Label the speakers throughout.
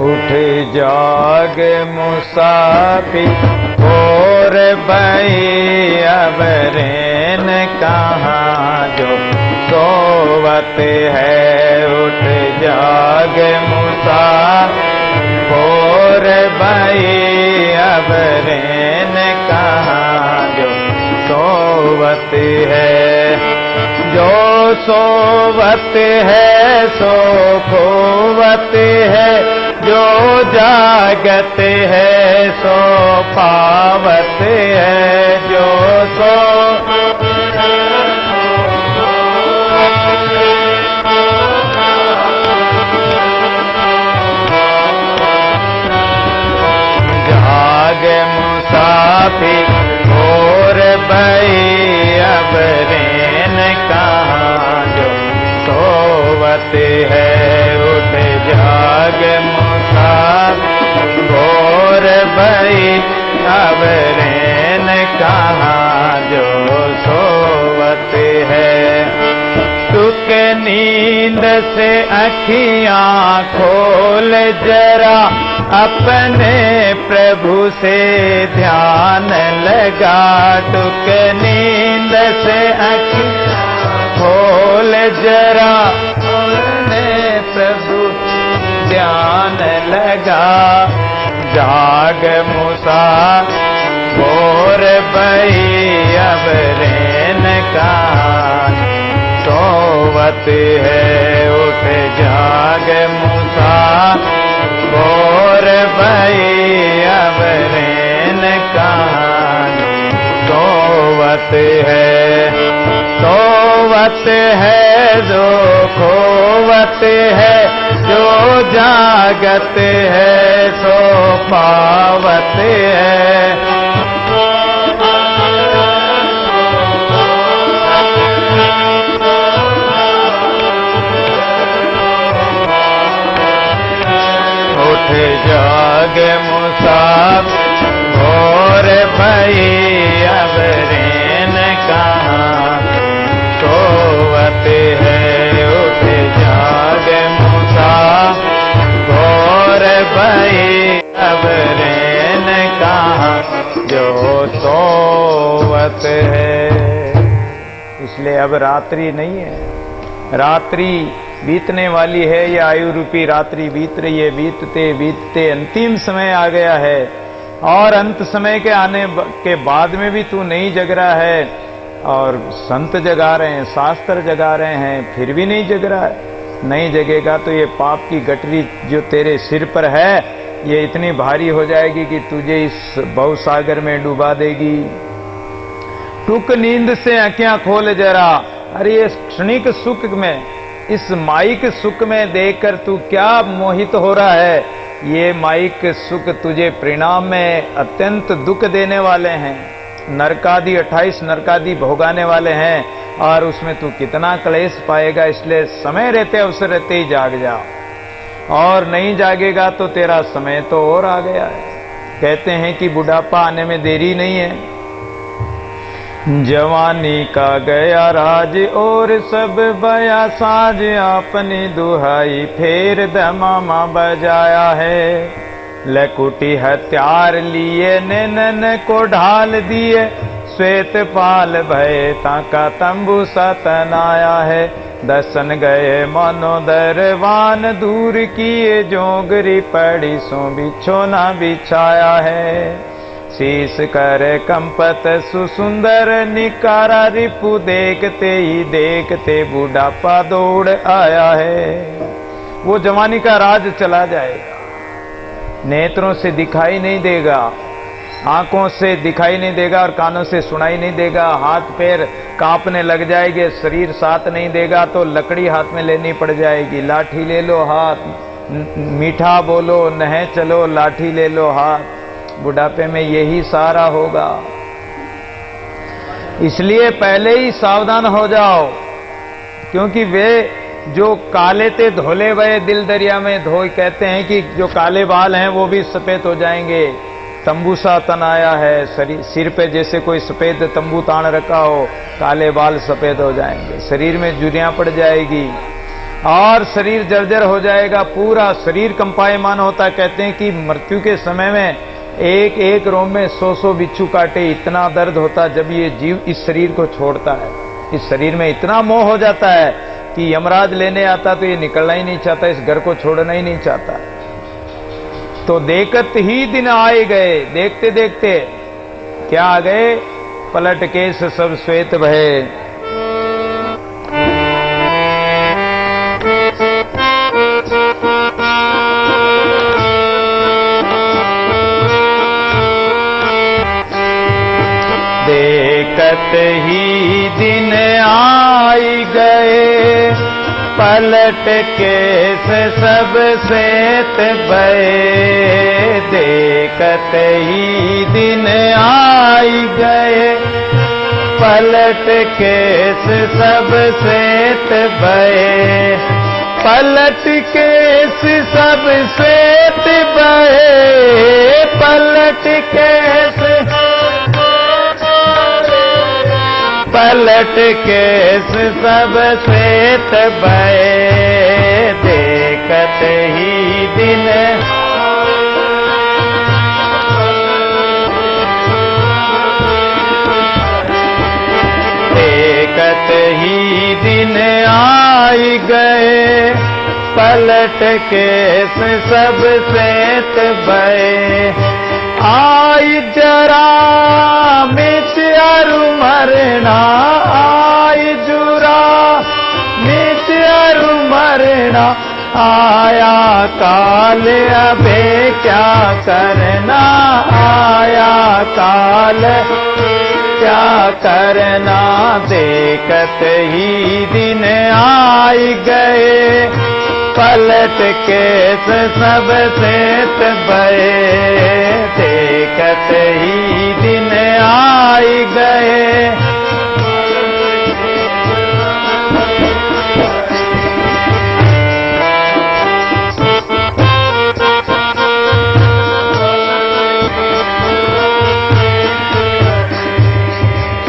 Speaker 1: उठ जाग मुसाफिर और भई अब रैन कहाँ जो सोवत है। उठ जाग मुसाफिर और भई अब रैन कहाँ जो सोवत है। जो सोवत है सो खोवत है, जो जागत है सो पावत है। जो जाग मुसाफिर और भई अब रैन कहाँ जो सोवत है। उठ जाग मुसाफिर और भई अब रैन कहाँ जो सोवत है। तुक नींद से अखियाँ खोल जरा, अपने प्रभु से ध्यान लगा। तुक नींद से अखियाँ खोल जरा, अपने प्रभु ध्यान लगा। जाग मुसाफिर और भई अब रैन कहाँ सोवत है। उठ जाग मुसाफिर और भई अब रैन कहाँ सोवत है। सोवत है जो खोवत है, जो जागत है सो पावत है। उठ जाग मुसाफिर और भई अब रैन कहाँ सोवत है। उठ जाग मुसाफिर और भई अब रैन कहाँ जो सोवत है। इसलिए अब रात्रि नहीं है, रात्रि बीतने वाली है। ये आयु रूपी रात्रि बीत रही है। बीतते बीतते अंतिम समय आ गया है, और अंत समय के आने के बाद में भी तू नहीं जग रहा है। और संत जगा रहे हैं, शास्त्र जगा रहे हैं, फिर भी नहीं जग रहा है। नहीं जगेगा तो ये पाप की गठरी जो तेरे सिर पर है, ये इतनी भारी हो जाएगी कि तुझे इस भवसागर में डुबा देगी। टुक नींद से आंखें खोल जरा। अरे ये क्षणिक सुख में, इस माइक सुख में देखकर तू क्या मोहित हो रहा है। ये माइक सुख तुझे परिणाम में अत्यंत दुख देने वाले हैं। नरकादि 28 नरकादि भोगाने वाले हैं, और उसमें तू कितना क्लेश पाएगा। इसलिए समय रहते अवसर रहते ही जाग जा, और नहीं जागेगा तो तेरा समय तो और आ गया है। कहते हैं कि बुढ़ापा आने में देरी नहीं है। जवानी का गया राज और सब बया साज, अपनी दुहाई फेर दमामा बजाया है। लकुटी हथियार लिए नैनन को ढाल दिए, श्वेत पाल भय ताका तंबू सतनाया है। दसन गए मनो दरवान दूर किए, जोगरी पड़ी सो बिछोना बिछाया है। शीश कर कंपत सुसुंदर निकारा, रिपु देखते ही देखते बुढ़ापा दौड़ आया है। वो जवानी का राज चला जाएगा, नेत्रों से दिखाई नहीं देगा, आंखों से दिखाई नहीं देगा और कानों से सुनाई नहीं देगा। हाथ पैर कांपने लग जाएंगे, शरीर साथ नहीं देगा तो लकड़ी हाथ में लेनी पड़ जाएगी। लाठी ले लो हाथ, मीठा बोलो, नहे चलो लाठी ले लो हाथ। बुढ़ापे में यही सारा होगा। इसलिए पहले ही सावधान हो जाओ, क्योंकि वे जो काले थे धोले हुए दिल दरिया में धोए। कहते हैं कि जो काले बाल हैं वो भी सफेद हो जाएंगे। तंबू सा तन आया है, सिर पे जैसे कोई सफेद तंबू तान रखा हो, काले बाल सफेद हो जाएंगे। शरीर में जुर्रियां पड़ जाएगी, और शरीर जर्जर हो जाएगा, पूरा शरीर कंपायमान होता। कहते हैं कि मृत्यु के समय में एक एक रोम में 100 बिच्छू काटे, इतना दर्द होता जब ये जीव इस शरीर को छोड़ता है। इस शरीर में इतना मोह हो जाता है कि यमराज लेने आता तो ये निकलना ही नहीं चाहता, इस घर को छोड़ना ही नहीं चाहता। तो देखत ही दिन आए गए, देखते देखते क्या आ गए, पलट केस सब श्वेत भये। देखत ही दिन आई गए, पलट केस सब श्वेत भये। देखत ही दिन आई गए, पलट केस सब श्वेत भये। पलट केस सब श्वेत भये, पलट केस पलट केस सब श्वेत भये। देखत ही दिन देखत ही दिन आई गए, पलट केस सब श्वेत भये। आई जरा मिच अरु मरना, आई जुरा मिच अरु मरना। आया काल अबे क्या करना, आया काल क्या करना। देखत ही दिन आई गए, पलट केस सब श्वेत भये। देखत ही दिन आई गए,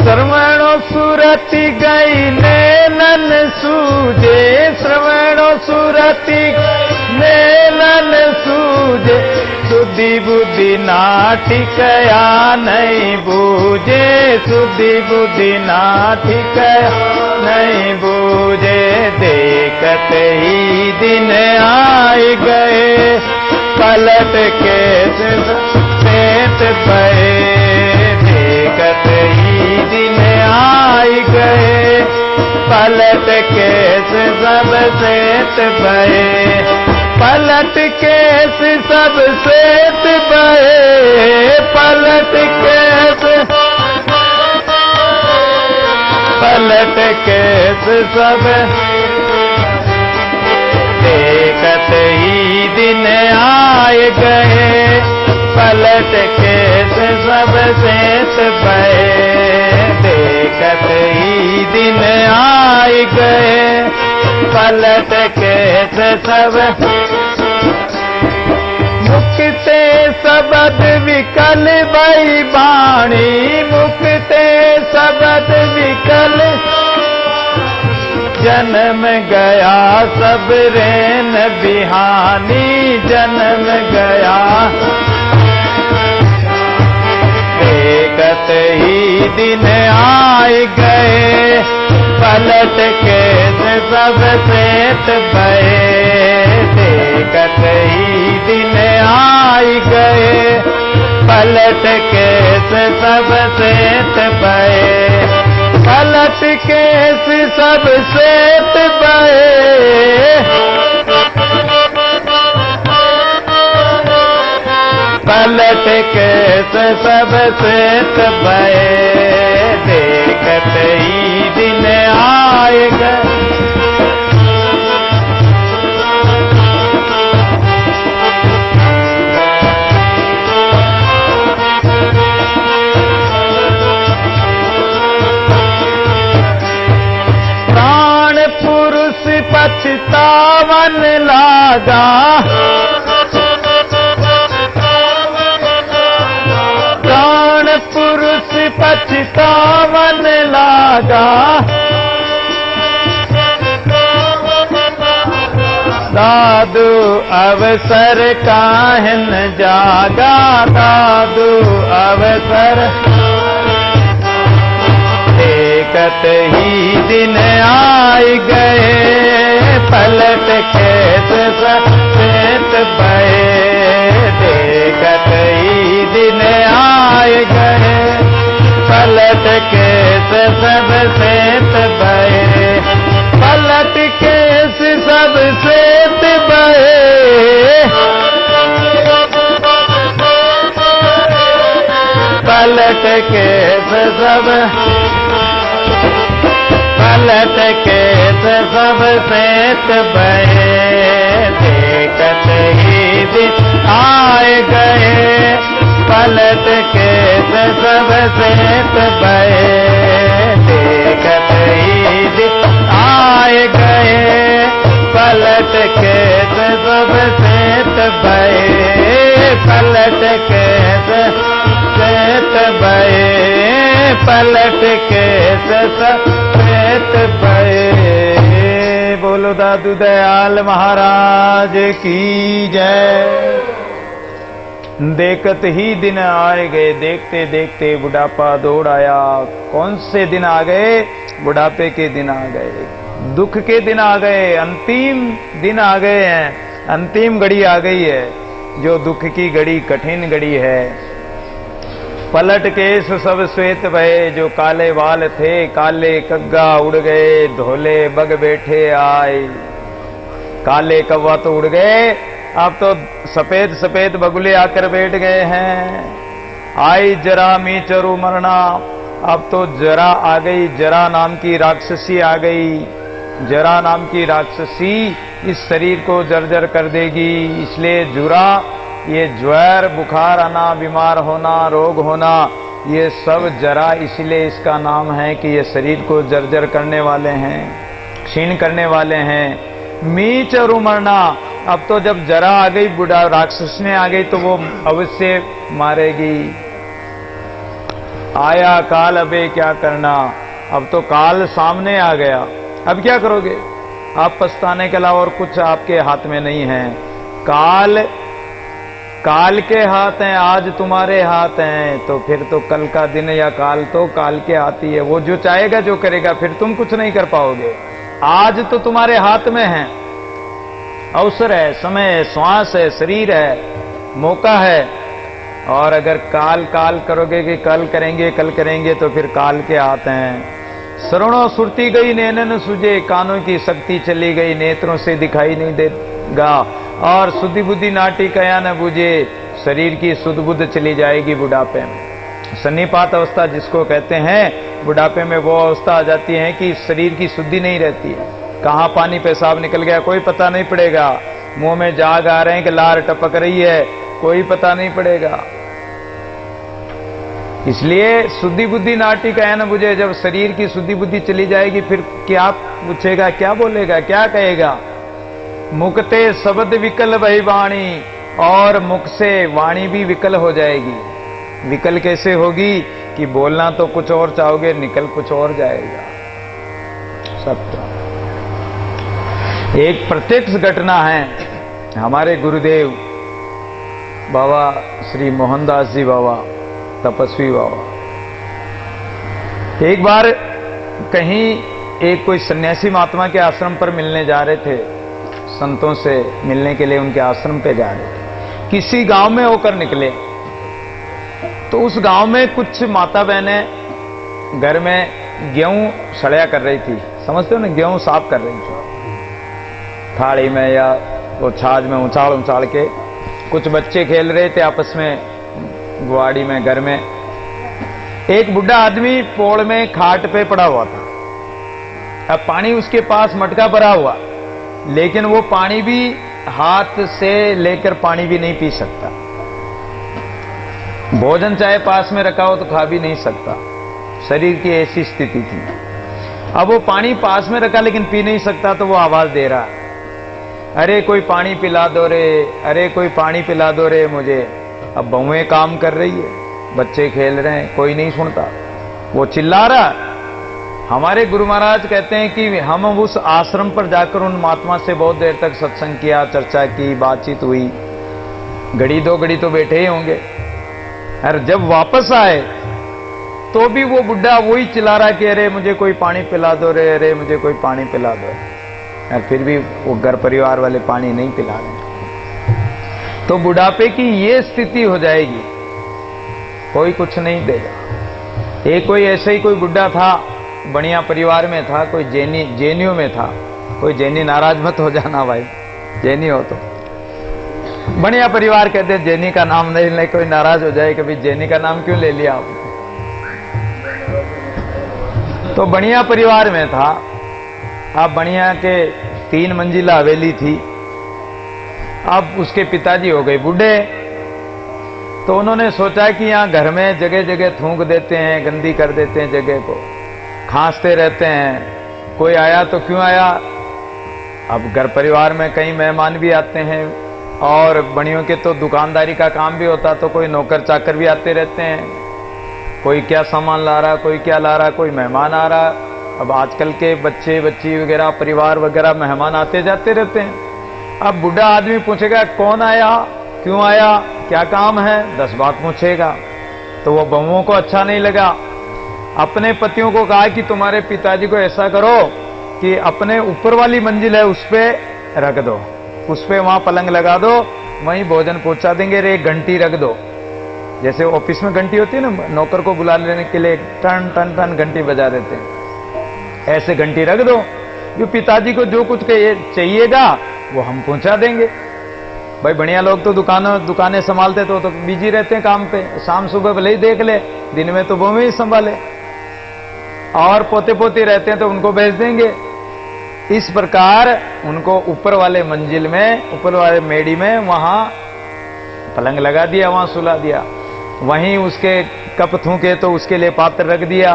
Speaker 1: श्रवणो सुरति गई नैनन सूझे, श्रवणो सुरति नैनन सूझे। सुधि बुद्धि नाटिकया नहीं बूझे, सुधि बुद्धि नाटिकया नहीं बूझे। देखत ही दिन आई गए, पलट केस श्वेत भये। देखत ही दिन आई गए, पलट केस सब श्वेत भये। पलट केस सब श्वेत भये, पलट केस पलट केस सब। देखत ही दिन आए गए, पलट केस सब श्वेत भये। देखत ही दिन आए गए, पलट केस सब। मुक्ते सबद विकल भई बाणी, मुक्ते सबद विकल। जन्म गया सब रेन बिहानी, जन्म गया। देखत ही दिन आए गए, पलट केस सब श्वेत भये। देखत ही दिन आई गए, पलट केस सब श्वेत भये। पलट केस सब श्वेत भये, पलट केस सब श्वेत भये। देखत ही दिन आए गए, प्राण पुरुष पछतावन लागा, प्राण पुरुष पछतावन लागा। दादू अवसर काहन जागा, दादू अवसर देखत ही दिन आए गए, पलट खेत सफेद बहे, देखत ही दिन आए गए, पलट खेत सब सेत बहे, पलट केस सब सेत बहे, पलट केस सब, पलट केस सब सेत बहे, देखत ही दिन आए गए, पलट केस सब सेत बहे, देखत ही दिन आए गए, पलट केस सब सेत बहे, पलट केस सेत बहे, पलट केस सब सेत बहे। बोलो दादू दयाल महाराज की जय। देखत ही दिन आए गए, देखते देखते बुढ़ापा दौड़ आया। कौन से दिन आ गए? बुढ़ापे के दिन आ गए, दुख के दिन आ गए, अंतिम दिन आ गए हैं, अंतिम घड़ी आ गई है, जो दुख की घड़ी, कठिन घड़ी है। पलट केस सब श्वेत भये, जो काले बाल थे काले कग्गा उड़ गए, धोले बग बैठे आए। काले कौवा तो उड़ गए, अब तो सफेद सफेद बगुले आकर बैठ गए हैं। आई जरा मी चरु मरना, अब तो जरा आ गई, जरा नाम की राक्षसी आ गई। जरा नाम की राक्षसी इस शरीर को जर्जर कर देगी, इसलिए जुरा, ये ज्वर, बुखार आना, बीमार होना, रोग होना, ये सब जरा इसलिए इसका नाम है कि ये शरीर को जर्जर करने वाले हैं, क्षीण करने वाले हैं। मीच और मरना, अब तो जब जरा आ गई, बुढ़ा राक्षस ने आ गई, तो वो अवश्य मारेगी। आया काल, अबे क्या करना, अब तो काल सामने आ गया, अब क्या करोगे? आप पछताने के अलावा और कुछ आपके हाथ में नहीं है। काल, काल के हाथ हैं, आज तुम्हारे हाथ हैं, तो फिर तो कल का दिन या काल तो काल के हाथ ही है। वो जो चाहेगा जो करेगा, फिर तुम कुछ नहीं कर पाओगे। आज तो तुम्हारे हाथ में है, अवसर है, समय है, श्वास है, शरीर है, मौका है। और अगर काल काल करोगे कि कल करेंगे, तो फिर काल के हाथ हैं। श्रवणों सुरती गई, नैनन सुझे, कानों की शक्ति चली गई, नेत्रों से दिखाई नहीं देगा। और शुद्धि बुद्धि नाटी कया न बुझे, शरीर की शुद्ध बुद्ध चली जाएगी बुढ़ापे में। सन्निपात अवस्था जिसको कहते हैं, बुढ़ापे में वो अवस्था आ जाती है कि शरीर की शुद्धि नहीं रहती है। कहाँ पानी पेशाब निकल गया कोई पता नहीं पड़ेगा, मुंह में जाग आ रहे हैं कि लार टपक रही है, कोई पता नहीं पड़ेगा। इसलिए शुद्धि बुद्धि नाटी कया न बुझे, जब शरीर की शुद्धि बुद्धि चली जाएगी, फिर क्या पूछेगा, क्या बोलेगा, क्या कहेगा? मुखते शब्द विकल भई वाणी, और मुख से वाणी भी विकल हो जाएगी। विकल कैसे होगी कि बोलना तो कुछ और चाहोगे, निकल कुछ और जाएगा। सत्य एक प्रत्यक्ष घटना है। हमारे गुरुदेव बाबा श्री मोहनदास जी बाबा, तपस्वी बाबा, एक बार कहीं एक कोई सन्यासी महात्मा के आश्रम पर मिलने जा रहे थे, संतों से मिलने के लिए उनके आश्रम पे जा रहे थे। किसी गांव में होकर निकले, तो उस गांव में कुछ माता बहनें घर में गेहूं सड़या कर रही थी। समझते हो ना, गेहूं साफ कर रही थी थाली में या वो छाछ में उछाल उछाल के। कुछ बच्चे खेल रहे थे आपस में गुआड़ी में, घर में। एक बुढ़ा आदमी पोड़ में खाट पे पड़ा हुआ था। अब पानी उसके पास मटका भरा हुआ, लेकिन वो पानी भी हाथ से लेकर पानी भी नहीं पी सकता। भोजन चाहे पास में रखा हो तो खा भी नहीं सकता। शरीर की ऐसी स्थिति थी। अब वो पानी पास में रखा लेकिन पी नहीं सकता, तो वो आवाज दे रहा, अरे कोई पानी पिला दो रे, अरे कोई पानी पिला दो रे मुझे। अब बहुएं काम कर रही है, बच्चे खेल रहे हैं, कोई नहीं सुनता। वो चिल्ला रहा, हमारे गुरु महाराज कहते हैं कि हम उस आश्रम पर जाकर उन महात्मा से बहुत देर तक सत्संग किया, चर्चा की, बातचीत हुई, घड़ी दो घड़ी तो बैठे ही होंगे। और जब वापस आए तो भी वो बुढ़ा वही चिल्ला रहा कि अरे मुझे कोई पानी पिला दो रे, अरे मुझे कोई पानी पिला दो। और फिर भी वो घर परिवार वाले पानी नहीं पिला रहे। तो बुढ़ापे की ये स्थिति हो जाएगी, कोई कुछ नहीं देगा। एक कोई ऐसे ही कोई बुढ़ा था, बढ़िया परिवार में था, कोई जैनियों में था। कोई जैनी नाराज मत हो जाना भाई, जैनी हो तो बढ़िया परिवार कहते, जैनी का नाम नहीं ले, कोई नाराज हो जाए कभी जैनी का नाम क्यों ले लिया आप। तो बढ़िया परिवार में था। अब बढ़िया के 3 मंजिला हवेली थी। अब उसके पिताजी हो गए बूढ़े, तो उन्होंने सोचा कि यहां घर में जगह जगह थूक देते हैं, गंदी कर देते हैं जगह को, खांसते रहते हैं, कोई आया तो क्यों आया। अब घर परिवार में कई मेहमान भी आते हैं, और बड़ियों के तो दुकानदारी का काम भी होता, तो कोई नौकर चाकर भी आते रहते हैं, कोई क्या सामान ला रहा, कोई क्या ला रहा, कोई मेहमान आ रहा। अब आजकल के बच्चे बच्ची वगैरह परिवार वगैरह मेहमान आते जाते रहते हैं। अब बूढ़ा आदमी पूछेगा कौन आया, क्यों आया, क्या काम है, 10 बात पूछेगा। तो वो बहुओं को अच्छा नहीं लगा। अपने पतियों को कहा कि तुम्हारे पिताजी को ऐसा करो कि अपने ऊपर वाली मंजिल है उस पे रख दो, उस पे वहां पलंग लगा दो, वहीं भोजन पहुंचा देंगे। रे एक घंटी रख दो, जैसे ऑफिस में घंटी होती है ना, नौकर को बुला लेने के लिए टन टन टन घंटी बजा देते हैं, ऐसे घंटी रख दो। जो पिताजी को जो कुछ चाहिएगा वो हम पहुंचा देंगे। भाई बढ़िया लोग तो दुकानें संभालते तो बिजी रहते हैं काम पे, शाम सुबह भले ही देख ले, दिन में तो वो ही संभाले। और पोते पोती रहते हैं तो उनको भेज देंगे। इस प्रकार उनको ऊपर वाले मंजिल में, ऊपर वाले मेड़ी में वहां पलंग लगा दिया, वहां सुला दिया। वहीं उसके कप थूके तो उसके लिए पात्र रख दिया,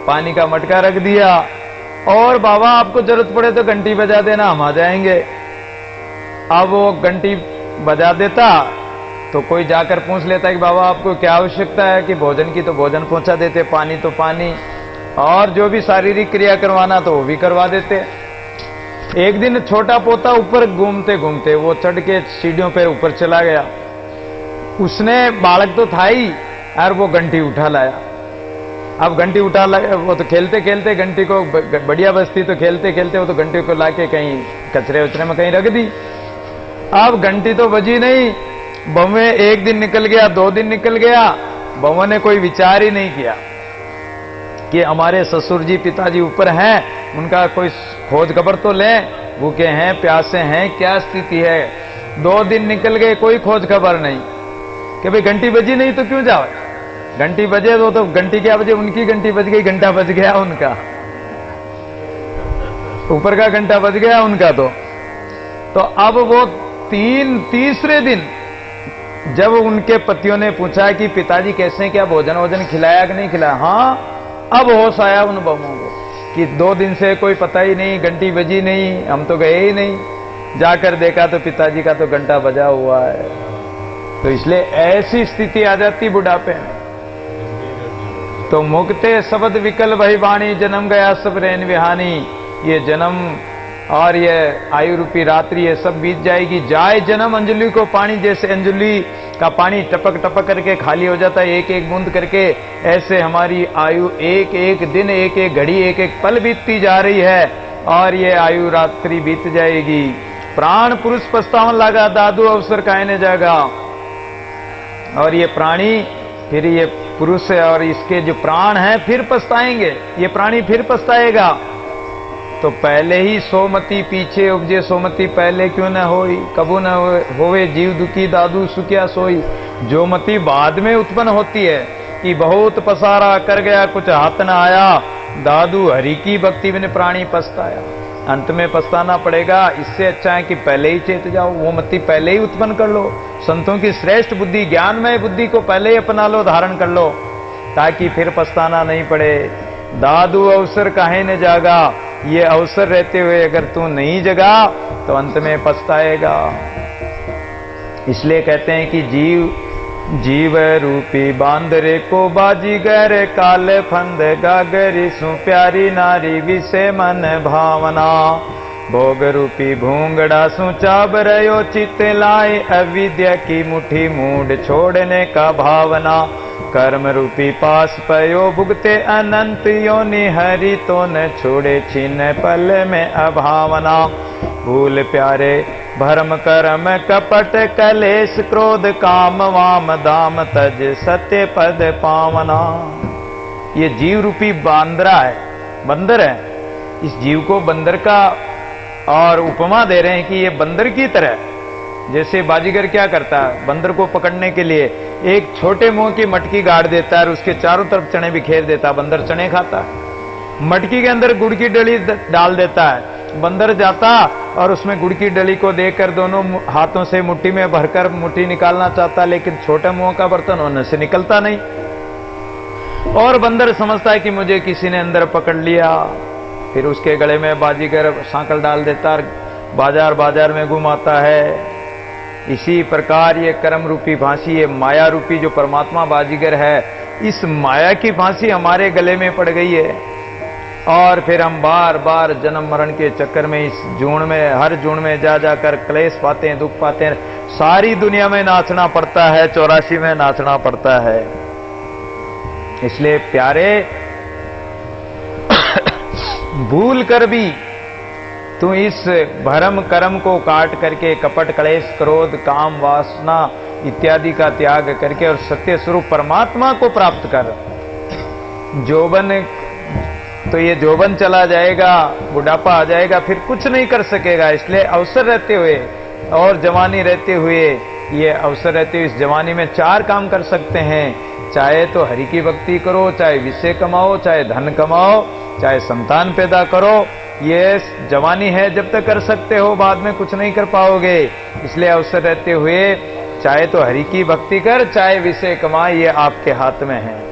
Speaker 1: पानी का मटका रख दिया, और बाबा आपको जरूरत पड़े तो घंटी बजा देना, हम आ जाएंगे। अब वो घंटी बजा देता तो कोई जाकर पूछ लेता कि बाबा आपको क्या आवश्यकता है, कि भोजन की तो भोजन पहुंचा देते, पानी तो पानी, और जो भी शारीरिक क्रिया करवाना तो वो भी करवा देते। एक दिन छोटा पोता ऊपर घूमते घूमते वो चढ़ के सीढ़ियों पर ऊपर चला गया। उसने, बालक तो था ही, और वो घंटी उठा लाया। अब घंटी उठा लाया, वो तो खेलते खेलते घंटी को, बढ़िया बस्ती तो खेलते खेलते वो तो घंटी को लाके कहीं कचरे उचरे में कहीं रख दी। अब घंटी तो बजी नहीं। बहुएं एक दिन निकल गया, 2 दिन निकल गया, बहुओं ने कोई विचार ही नहीं किया कि हमारे ससुर जी पिताजी ऊपर हैं, उनका कोई खोज खबर तो लें, भूखे हैं प्यासे हैं, क्या स्थिति है। 2 दिन निकल गए, कोई खोज खबर नहीं कि भाई घंटी बजी नहीं तो क्यों जाओ। घंटी बजे तो घंटी क्या बजे, उनकी घंटी बज गई, घंटा बज गया उनका, ऊपर का घंटा बज गया उनका। तो अब वो तीसरे दिन जब उनके पतियों ने पूछा कि पिताजी कैसे, क्या भोजन वोजन खिलाया कि नहीं खिलाया, हाँ, अब होश आया उन बहुओं को कि 2 दिन से कोई पता ही नहीं, घंटी बजी नहीं, हम तो गए ही नहीं। जाकर देखा तो पिताजी का तो घंटा बजा हुआ है। तो इसलिए ऐसी स्थिति आ जाती बुढ़ापे में। तो मुक्ते शब्द विकल भई वाणी, जन्म गया सब रैन विहानी। ये जन्म और ये आयु रूपी रात्रि ये सब बीत जाएगी। जाए जन्म अंजलि को पानी, जैसे अंजलि का पानी टपक टपक करके खाली हो जाता है एक एक बूंद करके, ऐसे हमारी आयु एक एक दिन, एक एक घड़ी, एक एक पल बीतती जा रही है, और ये आयु रात्रि बीत जाएगी। प्राण पुरुष पछतावन लगा, दादू अवसर कायने जागा। और ये प्राणी, फिर ये पुरुष और इसके जो प्राण हैं फिर पछताएंगे, ये प्राणी फिर पछताएगा। तो पहले ही सोमति पीछे उपजे सोमति, पहले क्यों न होई, कबू न होवे जीव दुखी, दादू सुखिया सोई। जो मति बाद में उत्पन्न होती है कि बहुत पसारा कर गया कुछ हाथ न आया, दादू हरि की भक्ति बिन प्राणी पछताया। अंत में पछताना पड़ेगा। इससे अच्छा है कि पहले ही चेत जाओ, वो मति पहले ही उत्पन्न कर लो। संतों की श्रेष्ठ बुद्धि, ज्ञानमय बुद्धि को पहले ही अपना लो, धारण कर लो, ताकि फिर पछताना नहीं पड़े। दादू अवसर काहे न जागा, ये अवसर रहते हुए अगर तू नहीं जगा तो अंत में पछताएगा। इसलिए कहते हैं कि जीव जीव रूपी बांदरे को बाजीगर काले फंद गागरी सु प्यारी नारी विषे मन भावना। भोग रूपी भूंगड़ा सु चाब रयो चित लाए अविद्या की मुट्ठी मूड छोड़ने का भावना। कर्म रूपी पास पयो भुगते अनंत योनि हरि तो न छोड़े छीन पल में अभावना। भूल प्यारे भरम कर्म कपट कलेश क्रोध काम वाम दाम तज सत्य पद पावना। ये जीव रूपी बांदरा है, बंदर है। इस जीव को बंदर का और उपमा दे रहे हैं कि ये बंदर की तरह, जैसे बाजीगर क्या करता है, बंदर को पकड़ने के लिए एक छोटे मुंह की मटकी गाड़ देता है और उसके चारों तरफ चने बिखेर देता है। बंदर चने खाता है। मटकी के अंदर गुड़ की डली डाल देता है। बंदर जाता और उसमें गुड़ की डली को देकर दोनों हाथों से मुट्ठी में भरकर मुट्ठी निकालना चाहता, लेकिन छोटे मुंह का बर्तन होने से निकलता नहीं। और बंदर समझता है कि मुझे किसी ने अंदर पकड़ लिया। फिर उसके गले में बाजीगर सांकल डाल देता और बाजार बाजार में घुमाता है। इसी प्रकार ये कर्म रूपी फांसी, ये माया रूपी जो परमात्मा बाजीगर है, इस माया की फांसी हमारे गले में पड़ गई है। और फिर हम बार बार जन्म मरण के चक्कर में इस जून में, हर जून में जा जाकर क्लेश पाते हैं, दुख पाते हैं। सारी दुनिया में नाचना पड़ता है, 84 में नाचना पड़ता है। इसलिए प्यारे भूल कर भी तू इस भरम कर्म को काट करके कपट क्लेश क्रोध काम वासना इत्यादि का त्याग करके और सत्य स्वरूप परमात्मा को प्राप्त कर। जोबन तो ये जोबन चला जाएगा, बुढ़ापा आ जाएगा, फिर कुछ नहीं कर सकेगा। इसलिए अवसर रहते हुए और जवानी रहते हुए, ये अवसर रहते हुए इस जवानी में 4 काम कर सकते हैं। चाहे तो हरि की भक्ति करो, चाहे विषय कमाओ, चाहे धन कमाओ, चाहे संतान पैदा करो। ये जवानी है, जब तक कर सकते हो, बाद में कुछ नहीं कर पाओगे। इसलिए अवसर रहते हुए चाहे तो हरि की भक्ति कर, चाहे विषय कमा, ये आपके हाथ में है।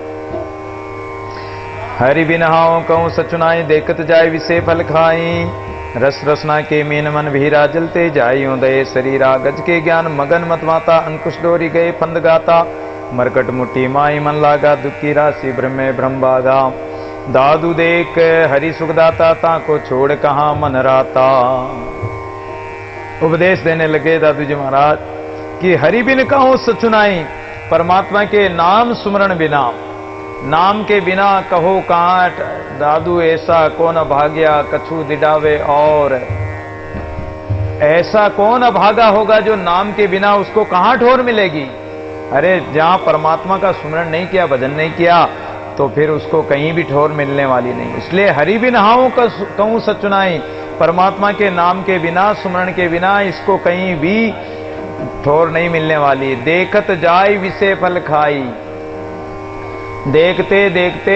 Speaker 1: हरि बिनहाओ कहूँ सचुनाई देखत जाय विषय फल खाई। रस रसना के मीन मन भीरा जलते जाई उदय शरीरा। गज के ज्ञान मगन मत माता अंकुश डोरी गए फंद गाता। मरकट मुट्ठी माई मन लागा दुख की राशि ब्रह्म भ्रम बागा। दादू देख हरि सुखदाता ताको छोड़ कहाँ मन राता। उपदेश देने लगे दादू जी महाराज कि हरि बिन कहूँ सचुनाई, परमात्मा के नाम सुमरण बिना, नाम के बिना कहो कांट। दादू ऐसा कौन अभाग्या कछु दिडावे और। ऐसा कौन अभागा होगा जो नाम के बिना उसको कहां ठोर मिलेगी। अरे जहां परमात्मा का सुमरण नहीं किया, भजन नहीं किया, तो फिर उसको कहीं भी ठोर मिलने वाली नहीं। इसलिए हरि बिन हाउ कहूं सचुनाई, परमात्मा के नाम के बिना, सुमरण के बिना इसको कहीं भी ठोर नहीं मिलने वाली। देखत जाय विषय फल खाई। देखते देखते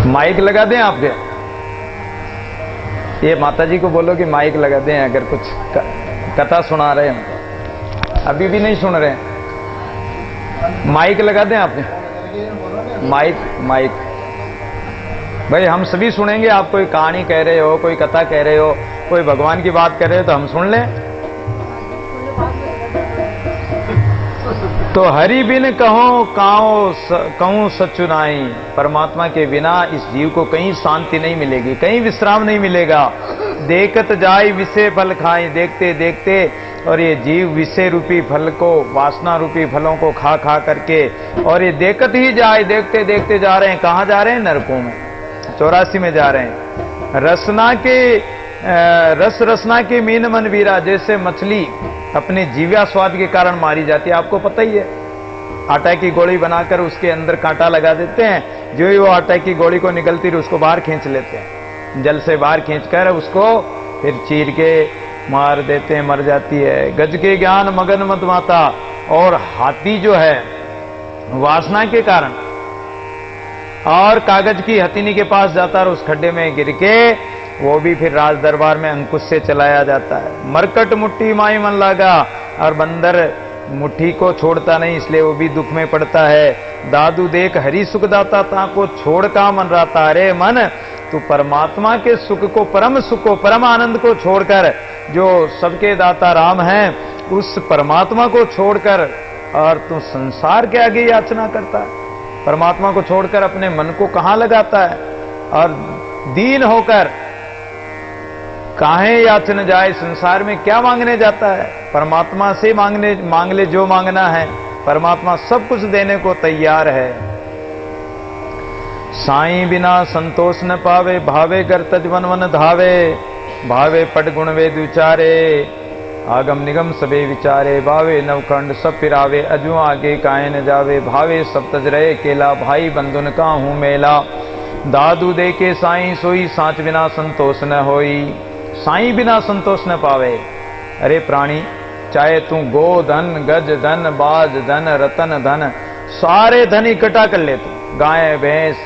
Speaker 1: माइक लगा दें आपके, ये माता जी को बोलो कि माइक लगा दें। अगर कुछ कथा सुना रहे हैं, अभी भी नहीं सुन रहे हैं, माइक लगा दें आपने। माइक भाई हम सभी सुनेंगे। आप कोई कहानी कह रहे हो, कोई कथा कह रहे हो, कोई भगवान की बात कर रहे हो तो हम सुन लें। तो हरि बिन कहूं सचुनाई, परमात्मा के बिना इस जीव को कहीं शांति नहीं मिलेगी, कहीं विश्राम नहीं मिलेगा। देखत जाय विषय फल खाई, देखते देखते और ये जीव विषय रूपी फल को, वासना रूपी फलों को खा खा करके, और ये देखत ही जाए, देखते देखते जा रहे हैं। कहां जा रहे हैं? नरकों में, 84 में जा रहे हैं। रस रसना के मीन मन वीरा, जैसे मछली अपने जीवा स्वाद के कारण मारी जाती है। आपको पता ही है, आटा की गोली बनाकर उसके अंदर कांटा लगा देते हैं। जो ही वो आटा की गोली को निकलती रही उसको बाहर खींच लेते हैं, जल से बाहर खींचकर उसको फिर चीर के मार देते हैं, मर जाती है। गज के ज्ञान मगन मत माता, और हाथी जो है वासना के कारण और कागज की हथीनी के पास जाता है और उस खड्डे में गिर के वो भी फिर राज दरबार में अंकुश से चलाया जाता है। मरकट मुट्ठी माई मन लागा, और बंदर मुट्ठी को छोड़ता नहीं, इसलिए वो भी दुख में पड़ता है। दादू देख हरि सुखदाता ताको छोड़ का मन रहता। अरे मन, तू परमात्मा के सुख को, परम सुख को, परम आनंद को छोड़कर, जो सबके दाता राम है, उस परमात्मा को छोड़कर और तू संसार के आगे याचना करता है। परमात्मा को छोड़कर अपने मन को कहां लगाता है, और दीन होकर काहे याचन जाए, संसार में क्या मांगने जाता है। परमात्मा से मांग ले जो मांगना है, परमात्मा सब कुछ देने को तैयार है। साईं बिना संतोष न पावे, भावे कर तज वन वन धावे, भावे पट गुण वेद विचारे, आगम निगम सबे विचारे, भावे नवखंड सब फिरावे, अजू आगे काहे न जावे, भावे सब तज रहे केला, भाई बंधुन का हूं मेला, दादू दे के साईं सोई, सांच बिना संतोष न होई। साईं बिना संतोष न पावे। अरे प्राणी, चाहे तू गो धन, गज धन, बाज धन, रतन धन, सारे धन इकट्ठा कर ले, तू गाय भैंस